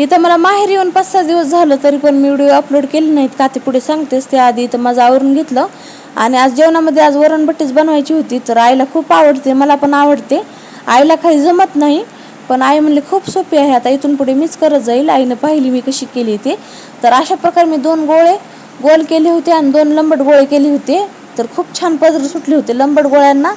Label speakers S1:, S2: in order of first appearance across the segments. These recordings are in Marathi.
S1: इथं मला माहेर येऊन 5-6 दिवस झालं, तरी पण मी व्हिडिओ अपलोड केले नाहीत का ते पुढे सांगतेच. ते आधी इथं माझं आवरून घेतलं आणि आज जेवणामध्ये आज वरणबट्टीच बनवायची होती. तर आईला खूप आवडते, मला पण आवडते. आईला काही जमत नाही, पण आई म्हणली खूप सोपी आहे, आता इथून पुढे मीच करत जाईल. आईनं पाहिली मी कशी केली ते. तर अशा प्रकारे मी 2 गोळे गोल केले होते आणि 2 लंबट गोळे केले होते. तर खूप छान पदर सुटले होते. लंबट गोळ्यांना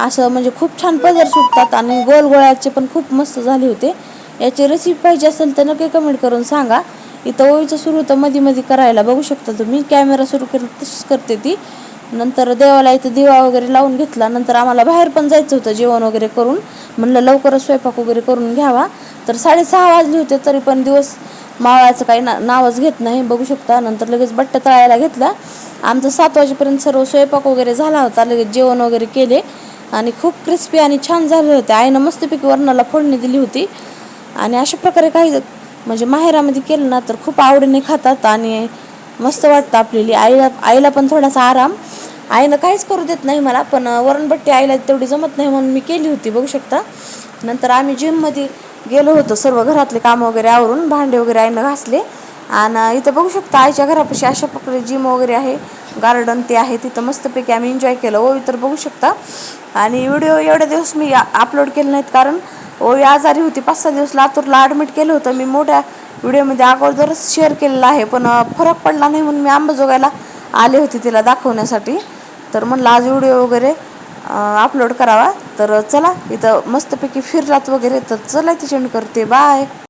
S1: असं म्हणजे खूप छान पदर सुटतात आणि गोल गोळ्याचे पण खूप मस्त झाले होते. याची रेसिपी पाहिजे असेल तर नक्की कमेंट करून सांगा. इथं ओळीचं सुरू होतं मध्ये करायला, बघू शकता तुम्ही. कॅमेरा सुरू केला तशीच करते ती. नंतर देवाला इथं दिवा वगैरे लावून घेतला. नंतर आम्हाला बाहेर पण जायचं होतं जेवण वगैरे करून. म्हणलं लवकरच स्वयंपाक वगैरे करून घ्यावा. तर 6:30 वाजले होते, तरी पण दिवस मावळायचं काही नावच घेत नाही, बघू शकता. नंतर लगेच बट्ट्या तळायला घेतल्या. आमचं 7 वाजेपर्यंत सर्व स्वयंपाक वगैरे झाला होता. लगेच जेवण वगैरे केले आणि खूप क्रिस्पी आणि छान झाले होते. आईनं मस्तपैकी वरणाला फोडणी दिली होती. आणि अशा प्रकारे काही म्हणजे माहेरामध्ये केलं ना तर खूप आवडीने खातात आणि मस्त वाटतं आपल्याला. आईला पण थोडासा आराम. आईनं काहीच करू देत नाही मला, पण वरणबट्टी आईला तेवढी जमत नाही म्हणून मी केली होती, बघू शकता. नंतर आम्ही जिममध्ये गेलो होतो, सर्व घरातले कामं वगैरे आवरून भांडे वगैरे आईनं घासले. आणि इथं बघू शकता आईच्या घरापाशी अशा प्रकारे जिम वगैरे आहे, गार्डन ते आहे. तिथं मस्तपैकी आम्ही एन्जॉय केलं. ओवी तर बघू शकता. आणि व्हिडिओ एवढे दिवस मी अपलोड केले नाहीत, कारण ओवी आजारी होती. 5-6 दिवस लातूरला ॲडमिट केलं होतं. मी मोठ्या व्हिडिओमध्ये अगोदरच शेअर केलेला आहे, पण फरक पडला नाही म्हणून मी अंबाजोगाईला आले होते तिला दाखवण्यासाठी. तर म्हणलं आज व्हिडिओ वगैरे अपलोड करावा. तर चला, इथं मस्तपैकी फिरलात वगैरे. तर चला, ती सेंड करते. बाय.